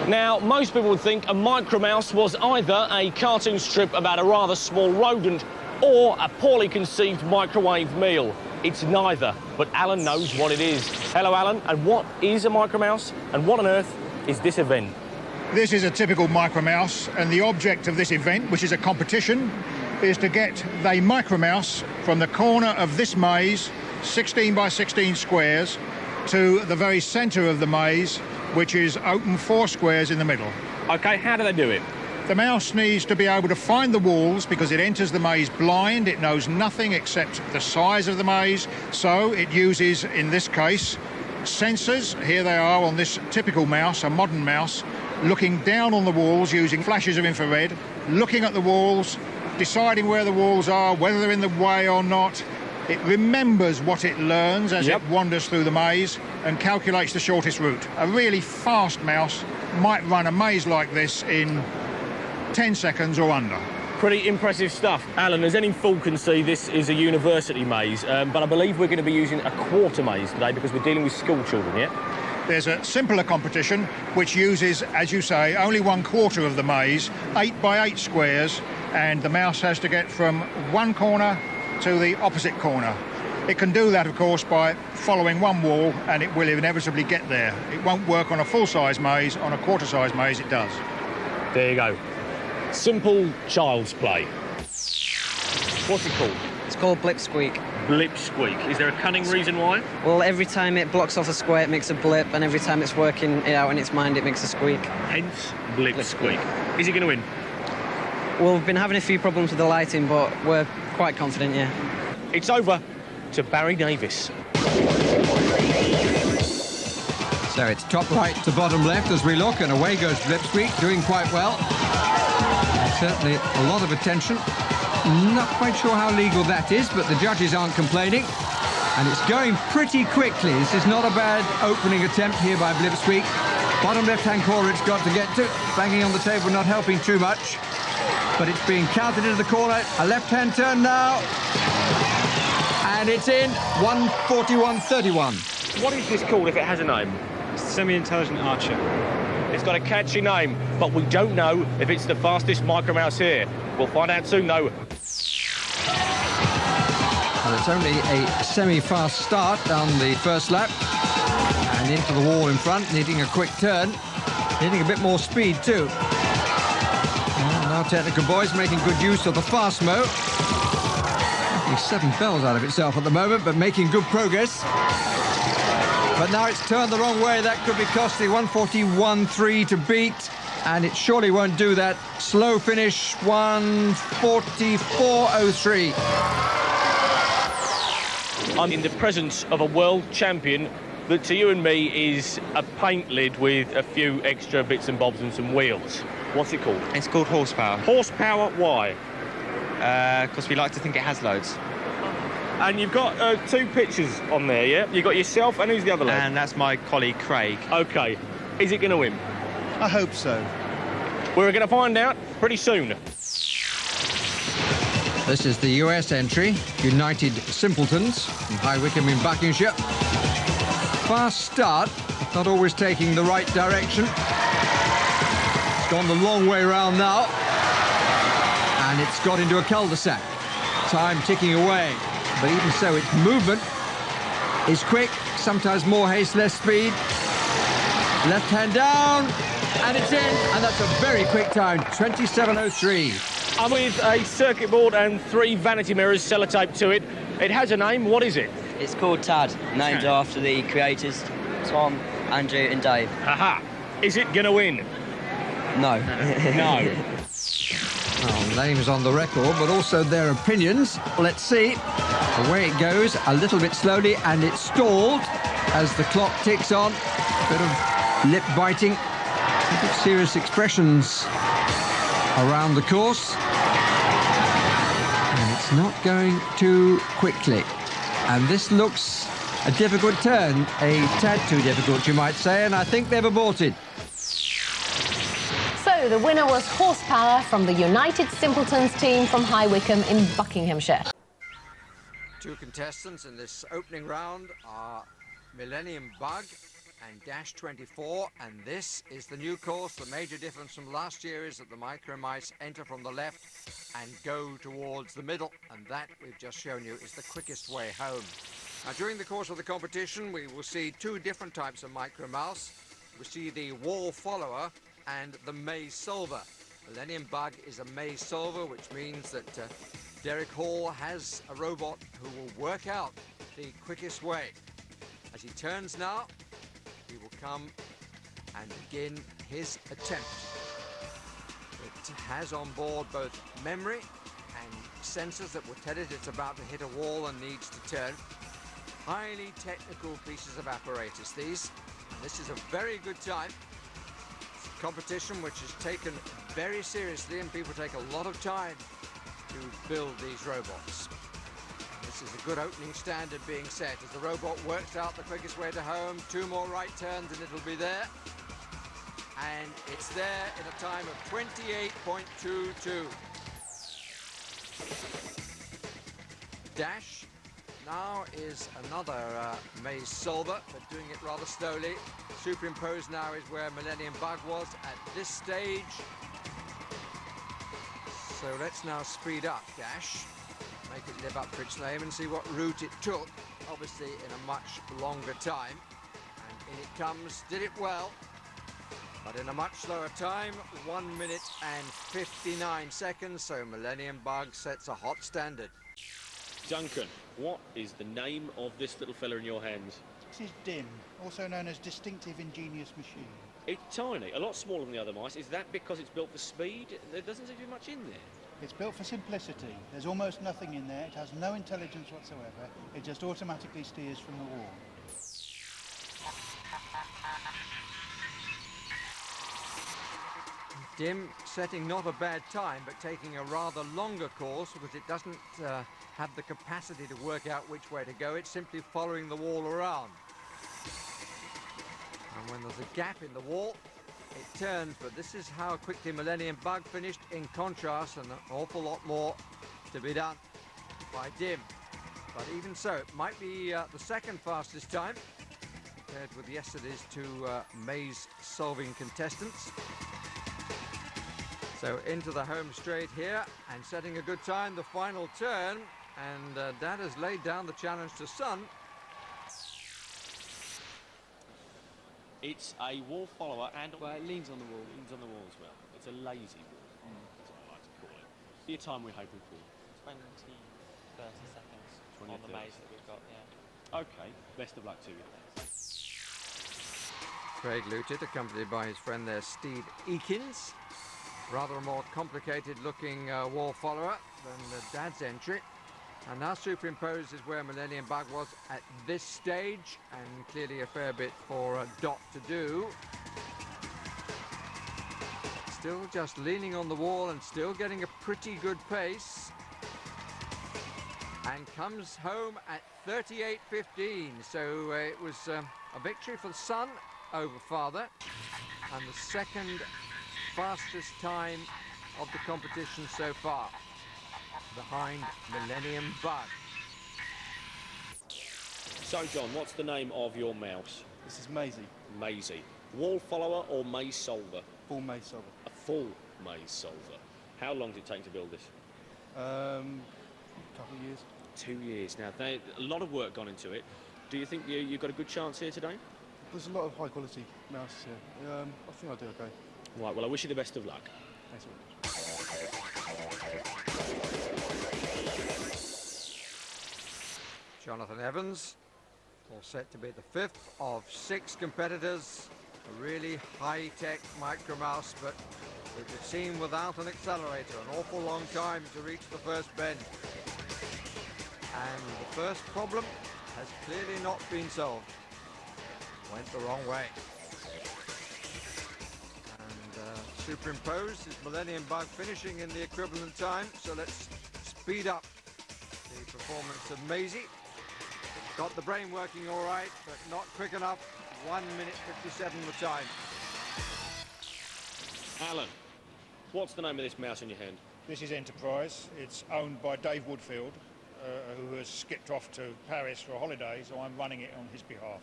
Now, most people would think a Micromouse was either a cartoon strip about a rather small rodent or a poorly conceived microwave meal. It's neither, but Alan knows what it is. Hello, Alan, and what is a Micromouse, and what on earth is this event? This is a typical Micromouse, and the object of this event, which is a competition, is to get the Micromouse from the corner of this maze, 16 by 16 squares, to the very centre of the maze, which is open 4 squares in the middle. OK, how do they do it? The mouse needs to be able to find the walls because it enters the maze blind. It knows nothing except the size of the maze, so it uses, in this case, sensors. Here they are on this typical mouse, a modern mouse, looking down on the walls using flashes of infrared, looking at the walls, deciding where the walls are, whether they're in the way or not. It remembers what it learns as it wanders through the maze and calculates the shortest route. A really fast mouse might run a maze like this in 10 seconds or under. Pretty impressive stuff. Alan, as any fool can see, this is a university maze, but I believe we're going to be using a quarter maze today because we're dealing with school children, yeah? There's a simpler competition which uses, as you say, only 1/4 of the maze, 8 by 8 squares, and the mouse has to get from one corner to the opposite corner. It can do that, of course, by following one wall, and it will inevitably get there. It won't work on a full-size maze. On a quarter-size maze, it does. There you go. Simple child's play. What's it called? It's called blip squeak. Blip squeak. Is there a cunning reason why? Well, every time it blocks off a square, it makes a blip, and every time it's working it out in its mind, it makes a squeak. Hence, blip squeak. Is he going to win? Well, we've been having a few problems with the lighting, but we're quite confident, yeah. It's over to Barry Davis. So it's top right to bottom left as we look, and away goes Blip Squeak, doing quite well. Certainly a lot of attention. Not quite sure how legal that is, but the judges aren't complaining. And it's going pretty quickly. This is not a bad opening attempt here by Blip Squeak. Bottom left-hand corner it's got to get to. Banging on the table, not helping too much. But it's being counted into the corner. A left-hand turn now. And it's in. 1:41.31. What is this called if it has a name? Semi-intelligent archer. It's got a catchy name, but we don't know if it's the fastest Micromouse here. We'll find out soon, though. Well, it's only a semi-fast start down the first lap. And into the wall in front, needing a quick turn. Needing a bit more speed, too. And now Technical Boys making good use of the fast mode. Making 7 bells out of itself at the moment, but making good progress. But now it's turned the wrong way. That could be costly. 1:41.3 to beat. And it surely won't do that. Slow finish, 1:44.03. I'm in the presence of a world champion that to you and me is a paint lid with a few extra bits and bobs and some wheels. What's it called? It's called horsepower. Horsepower, why? Because we like to think it has loads. And you've got 2 pictures on there, yeah? You've got yourself, and who's the other lad? And that's my colleague, Craig. OK. Is it going to win? I hope so. We're going to find out pretty soon. This is the US entry, United Simpletons from High Wycombe in Buckinghamshire. Fast start, not always taking the right direction. It's gone the long way round now. And it's got into a cul-de-sac. Time ticking away. But even so, its movement is quick. Sometimes more haste, less speed. Left hand down. And it's in. And that's a very quick time, 27.03. I'm with a circuit board and 3 vanity mirrors sellotaped to it. It has a name. What is it? It's called T.A.D, named after the creators, Tom, Andrew and Dave. Aha! Is it going to win? No. No. Well, names on the record, but also their opinions. Let's see. Away it goes, a little bit slowly, and it's stalled as the clock ticks on. Bit of lip biting. Serious expressions around the course. And it's not going too quickly. And this looks a difficult turn, a tad too difficult, you might say, and I think they've aborted. So the winner was Horsepower from the United Simpletons team from High Wycombe in Buckinghamshire. two contestants in this opening round are Millennium Bug and Dash 24, and this is the new course. The major difference from last year is that the Micromouse enter from the left and go towards the middle, and that we've just shown you is the quickest way home. Now, during the course of the competition, we will see two different types of Micromouse. We see the wall follower and the maze solver. Millennium Bug is a maze solver, which means that Derek Hall has a robot who will work out the quickest way. As he turns now, he will come and begin his attempt. It has on board both memory and sensors that will tell it it's about to hit a wall and needs to turn. Highly technical pieces of apparatus, these. And this is a very good time. It's a competition which is taken very seriously, and people take a lot of time to build these robots. This is a good opening standard being set as the robot works out the quickest way to home. Two more right turns and it'll be there. And it's there in a time of 28.22. Dash now is another maze solver, but doing it rather slowly. Superimposed now is where Millennium Bug was at this stage. So let's now speed up Dash, make it live up to its name and see what route it took, obviously in a much longer time. And in it comes, did it well, but in a much slower time, 1 minute and 59 seconds, so Millennium Bug sets a hot standard. Duncan, what is the name of this little fella in your hands? This is DIM, also known as Distinctive Ingenious Machine. It's tiny, a lot smaller than the other mice. Is that because it's built for speed? There doesn't seem to be much in there. It's built for simplicity. There's almost nothing in there. It has no intelligence whatsoever. It just automatically steers from the wall. Dim setting not a bad time, but taking a rather longer course because it doesn't have the capacity to work out which way to go. It's simply following the wall around. And when there's a gap in the wall, it turns, but this is how quickly Millennium Bug finished. In contrast, an awful lot more to be done by Dim. But even so, it might be the second fastest time compared with yesterday's two maze-solving contestants. So into the home straight here and setting a good time, the final turn, and Dad has laid down the challenge to Son. It's a wall follower and... Well, it leans on the wall. It leans on the wall as well. It's a lazy wall, that's what I like to call it. The time we're hoping for? 20, 30 seconds 20 on the 30 maze that we've got, yeah. OK, best of luck to you. Craig Lutet, accompanied by his friend there, Steve Eakins. Rather a more complicated looking wall follower than Dad's entry. And now superimposed is where Millennium Bug was at this stage, and clearly a fair bit for Dot to do. Still just leaning on the wall and still getting a pretty good pace. And comes home at 38.15, so it was a victory for the son over father, and the second fastest time of the competition so far, behind Millennium Bug. So, John, what's the name of your mouse? This is Maisie, Maisie. Wall follower or maze solver? full maze solver. A full maze solver. How long did it take to build this? Couple of years. 2 years. Now, a lot of work gone into it. Do you think you've got a good chance here today? There's a lot of high quality mouses here. I think I'll do okay. Right, well, I wish you the best of luck. Thanks very much. Jonathan Evans, all set to be the fifth of 6 competitors. A really high-tech Micromouse, but it would seem without an accelerator. An awful long time to reach the first bend. And the first problem has clearly not been solved. Went the wrong way. And superimposed is Millennium Bug finishing in the equivalent time. So let's speed up the performance of Maisie. Got the brain working all right, but not quick enough. 1 minute 57 the time. Alan, what's the name of this mouse in your hand? This is Enterprise. It's owned by Dave Woodfield. who has skipped off to Paris for a holiday, so I'm running it on his behalf.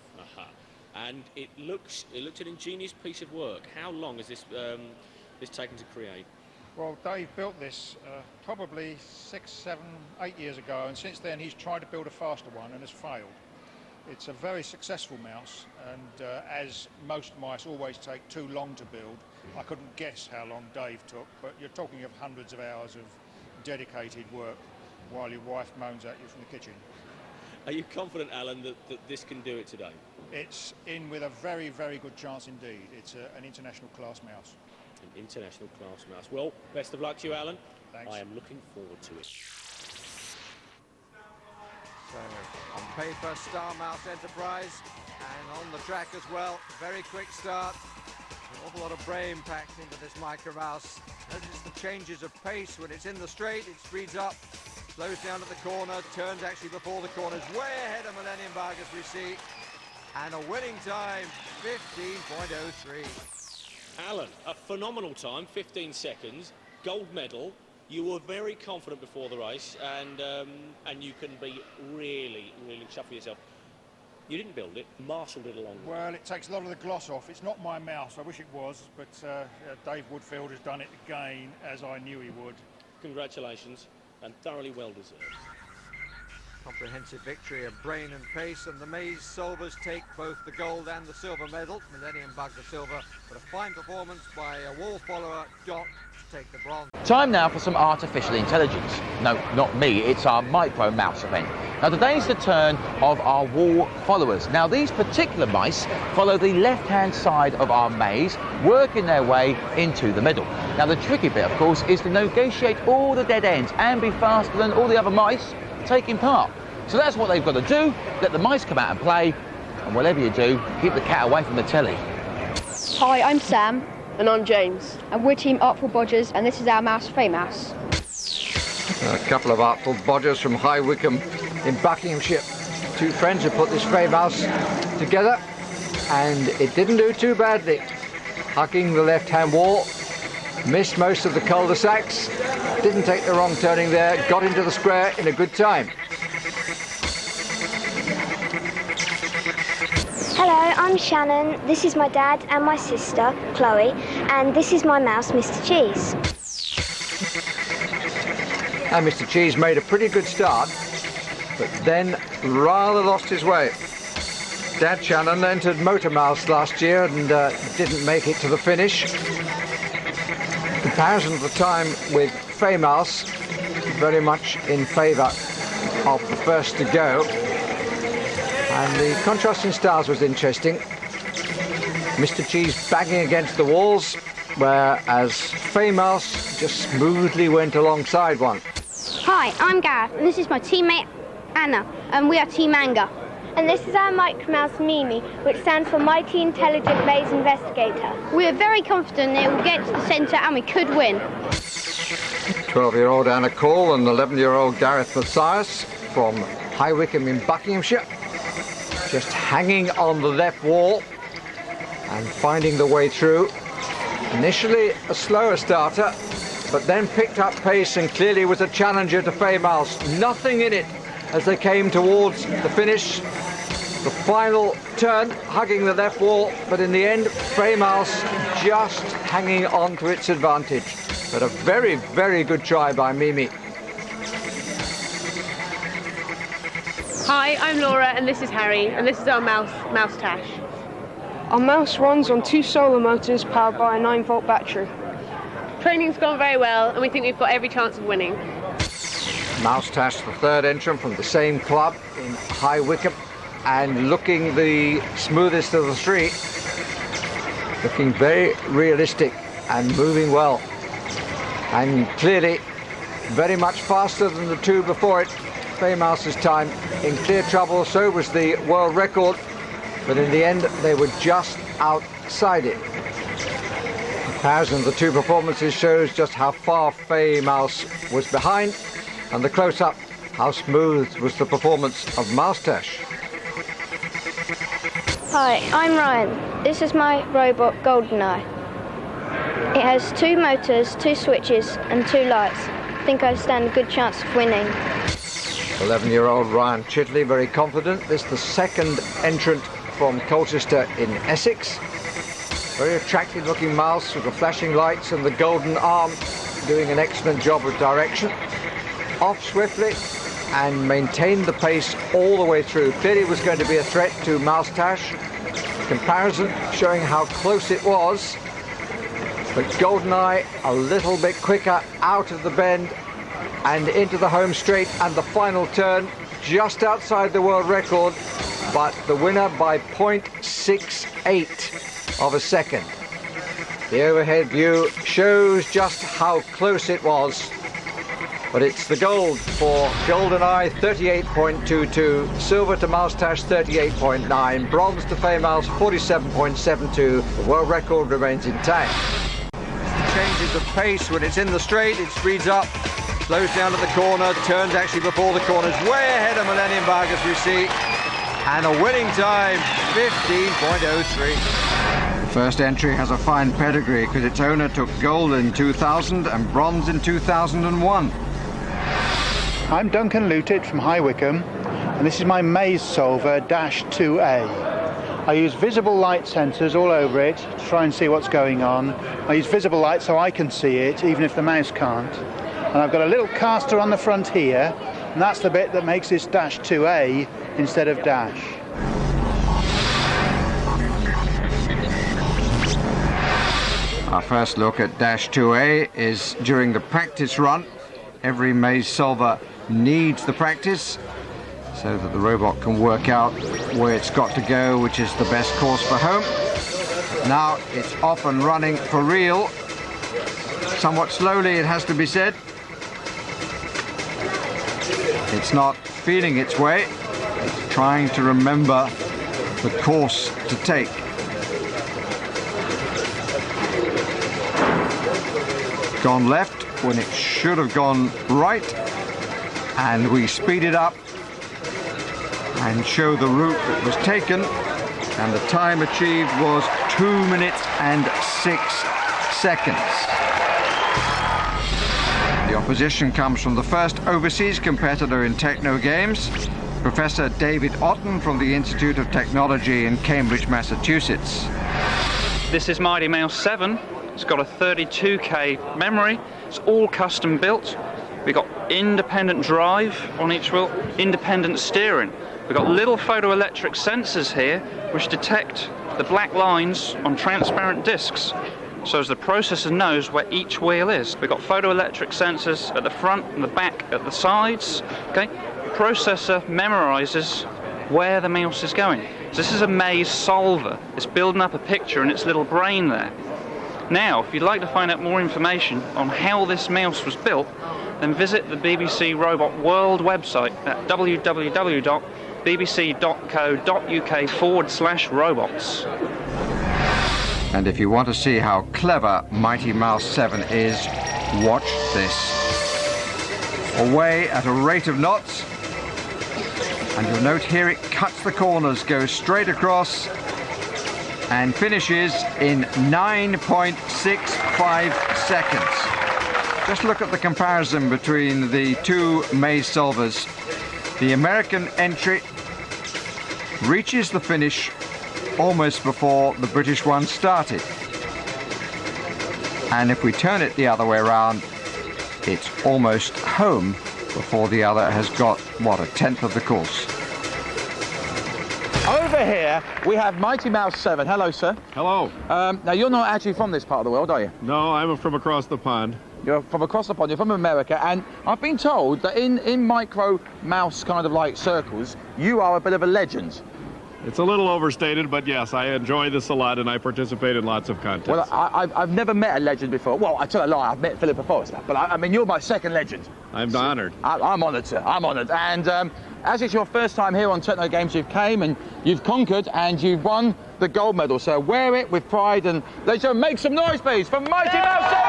And it looks an ingenious piece of work. How long has this taken to create? Well, Dave built this probably 6, 7, 8 years ago, and since then he's tried to build a faster one and has failed. It's a very successful mouse, and as most mice always take too long to build, I couldn't guess how long Dave took, but you're talking of hundreds of hours of dedicated work while your wife moans at you from the kitchen. Are you confident, Alan, that this can do it today? It's in with a very, very good chance indeed. It's an international class mouse. An international class mouse. Well, best of luck to you, Alan. Thanks. I am looking forward to it. So, on paper, Star Mouse Enterprise, and on the track as well. Very quick start. An awful lot of brain packed into this Micromouse. Notice the changes of pace. When it's in the straight, it speeds up, slows down at the corner, turns actually before the corners, way ahead of Millennium Bug as we see. And a winning time, 15.03. Alan, a phenomenal time, 15 seconds, gold medal. You were very confident before the race, and you can be really, really chuffed with yourself. You didn't build it, marshalled it along. Well, it takes a lot of the gloss off. It's not my mouse, I wish it was, but Dave Woodfield has done it again, as I knew he would. Congratulations, and thoroughly well deserved. Comprehensive victory of brain and pace, and the Maze Solvers take both the gold and the silver medal. Millennium Bug the silver, but a fine performance by a wall follower, Dot, to take the bronze. Time now for some artificial intelligence. No, not me, it's our Micromouse event. Now today's the turn of our wall followers. Now these particular mice follow the left-hand side of our maze, working their way into the middle. Now the tricky bit, of course, is to negotiate all the dead ends and be faster than all the other mice taking part. So that's what they've got to do. Let the mice come out and play, and whatever you do, keep the cat away from the telly. Hi, I'm Sam. And I'm James. And we're Team Artful Bodgers, and this is our mouse, Mouse. A couple of Artful Bodgers from High Wycombe in Buckinghamshire. Two friends who put this Mouse together, and it didn't do too badly. Hugging the left-hand wall, missed most of the cul-de-sacs, didn't take the wrong turning there, got into the square in a good time. Hello, I'm Shannon. This is my dad and my sister, Chloe, and this is my mouse, Mr. Cheese. And Mr. Cheese made a pretty good start, but then rather lost his way. Dad Shannon entered Mouse last year and didn't make it to the finish. Comparison of the time with Mouse, very much in favour of the first to go. And the contrast in styles was interesting. Mr. Cheese banging against the walls, whereas Mouse just smoothly went alongside one. Hi, I'm Gareth, and this is my teammate Anna, and we are Team Anger. And this is our Micromouse Mimi, which stands for Mighty Intelligent Maze Investigator. We are very confident it will get to the centre and we could win. 12-year-old Anna Cole and 11-year-old Gareth Mathias from High Wycombe in Buckinghamshire, just hanging on the left wall and finding the way through. Initially a slower starter, but then picked up pace and clearly was a challenger to Mouse. Nothing in it as they came towards the finish. The final turn, hugging the left wall, but in the end, Mouse just hanging on to its advantage. But a very, very good try by Mimi. Hi, I'm Laura, and this is Harry, and this is our Mouse-Tache. Our mouse runs on 2 solar motors powered by a 9-volt battery. Training's gone very well, and we think we've got every chance of winning. Mouse-Tache, the third entrant from the same club in High Wycombe, and looking the smoothest of the three. Looking very realistic and moving well. And clearly very much faster than the two before it. Mouse's time in clear trouble, so was the world record, but in the end they were just outside it. Comparison of the two performances shows just how far Mouse was behind, and the close-up, how smooth was the performance of Mouse-Tache. Hi, I'm Ryan. This is my robot GoldenEye. It has 2 motors, 2 switches and 2 lights. I think I stand a good chance of winning. 11-year-old Ryan Chitley, very confident. This is the second entrant from Colchester in Essex. Very attractive looking mouse with the flashing lights and the golden arm, doing an excellent job of direction. Off swiftly and maintained the pace all the way through. Clearly was going to be a threat to Mouse-Tache. Comparison showing how close it was. But GoldenEye a little bit quicker out of the bend and into the home straight, and the final turn just outside the world record, but the winner by 0.68 of a second. The overhead view shows just how close it was, but it's the gold for GoldenEye, 38.22, silver to Mouse-Tache, 38.9, bronze to Mouse, 47.72. The world record remains intact. Changes of pace when it's in the straight, it speeds up, slows down at the corner, turns actually before the corners, way ahead of Millennium Vargas, we see, and a winning time, 15.03. The first entry has a fine pedigree because its owner took gold in 2000 and bronze in 2001. I'm Duncan Lutit from High Wycombe, and this is my maze solver -2A. I use visible light sensors all over it to try and see what's going on. I use visible light so I can see it, even if the mouse can't. And I've got a little caster on the front here, and that's the bit that makes this -2A instead of dash. Our first look at -2A is during the practice run. Every maze solver needs the practice so that the robot can work out where it's got to go, which is the best course for home. Now it's off and running for real. Somewhat slowly, it has to be said. It's not feeling its way. It's trying to remember the course to take. Gone left when it should have gone right, and we speed it up and show the route that was taken, and the time achieved was 2 minutes and 6 seconds. The opposition comes from the first overseas competitor in Techno games, Professor David Otten from the Institute of Technology in Cambridge, Massachusetts. This is Mighty Mouse 7. It's got a 32K memory. It's all custom built. We've got independent drive on each wheel, independent steering. We've got little photoelectric sensors here which detect the black lines on transparent discs, so as the processor knows where each wheel is. We've got photoelectric sensors at the front and the back, at the sides. Okay, the processor memorizes where the mouse is going. So this is a maze solver. It's building up a picture in its little brain there. Now, if you'd like to find out more information on how this mouse was built, then visit the BBC Robot World website at www.bbc.co.uk/robots. And if you want to see how clever Mighty Mouse 7 is, watch this. Away at a rate of knots, and you'll note here it cuts the corners, goes straight across, and finishes in 9.65 seconds. Just look at the comparison between the two maze solvers. The American entry reaches the finish almost before the British one started. And if we turn it the other way around, it's almost home before the other has got, what, a tenth of the course. Over here, we have Mighty Mouse 7. Hello, sir. Hello. Now, you're not actually from this part of the world, are you? No, I'm from across the pond. You're from across the pond, you're from America, and I've been told that in Micromouse kind of like circles, you are a bit of a legend. It's a little overstated, but yes, I enjoy this a lot and I participate in lots of contests. Well, I've never met a legend before. Well, I tell a lie, I've met Philippa Forrester, but I mean, you're my second legend. I'm honoured. I'm honoured, sir, I'm honoured. And as it's your first time here on Techno Games, you've came and you've conquered and you've won the gold medal. So wear it with pride and ladies and gentlemen, make some noise, please, for Mighty Mouse 7!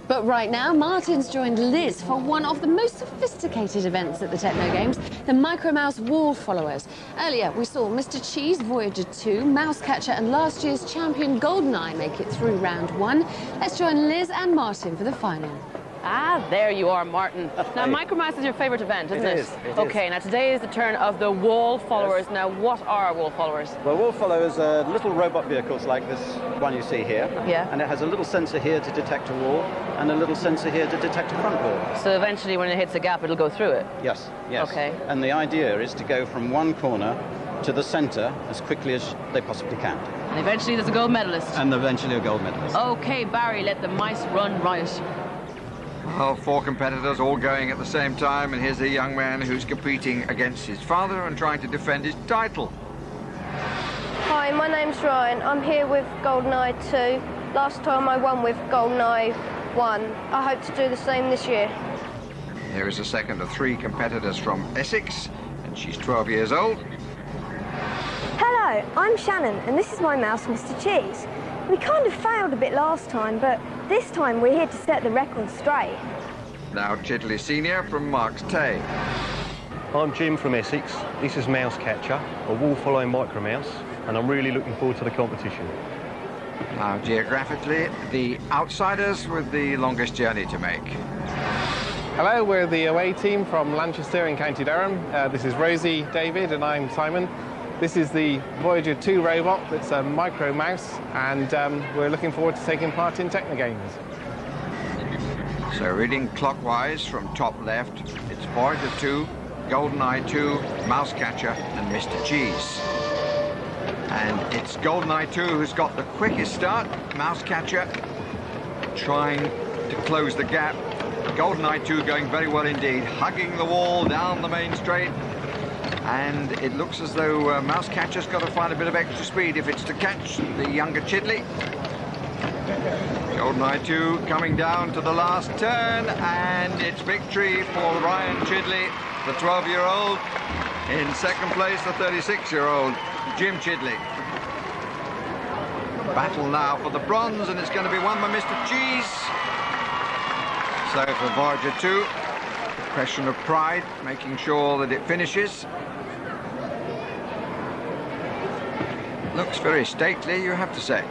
But right now, Martin's joined Liz for one of the most sophisticated events at the Techno Games, the Micromouse Wall Followers. Earlier, we saw Mr. Cheese, Voyager 2, Mousecatcher and last year's champion GoldenEye make it through round 1. Let's join Liz and Martin for the final. Ah, there you are, Martin. Now, Micromouse is your favourite event, isn't it? It is. Okay, now today is the turn of the wall followers. Yes. Now, what are wall followers? Well, wall followers are little robot vehicles like this one you see here. Yeah. And it has a little sensor here to detect a wall and a little sensor here to detect a front wall. So eventually, when it hits a gap, it'll go through it? Yes, yes. Okay. And the idea is to go from one corner to the centre as quickly as they possibly can. And eventually, there's a gold medalist. And eventually a gold medalist. Okay, Barry, let the mice run riot. Well, 4 competitors all going at the same time, and here's a young man who's competing against his father and trying to defend his title. Hi, my name's Ryan. I'm here with GoldenEye 2. Last time I won with GoldenEye 1. I hope to do the same this year. Here is a second of 3 competitors from Essex, and she's 12 years old. Hello, I'm Shannon, and this is my mouse, Mr. Cheese. We kind of failed a bit last time, but this time we're here to set the record straight. Now Chidley Senior from Mouse-Tache. I'm Jim from Essex. This is Mouse-Catcher, a wall-following Micromouse, and I'm really looking forward to the competition. Now geographically, the outsiders with the longest journey to make. Hello, we're the away team from Lanchester in County Durham. This is Rosie, David, and I'm Simon. This is the Voyager 2 robot that's a Micromouse, and we're looking forward to taking part in Techno games. So reading clockwise from top left, it's Voyager 2, GoldenEye 2, Mouse-Catcher, and Mr. Cheese. And it's GoldenEye 2 who's got the quickest start. Mouse-Catcher trying to close the gap. GoldenEye 2 going very well indeed, hugging the wall down the main straight. And it looks as though Mouse-Catcher's got to find a bit of extra speed if it's to catch the younger Chidley. GoldenEye 2 coming down to the last turn, and it's victory for Ryan Chidley, the 12-year-old. In second place, the 36-year-old Jim Chidley. Battle now for the bronze, and it's going to be won by Mr. Cheese. So for Voyager 2, a question of pride, making sure that it finishes. Looks very stately, you have to say.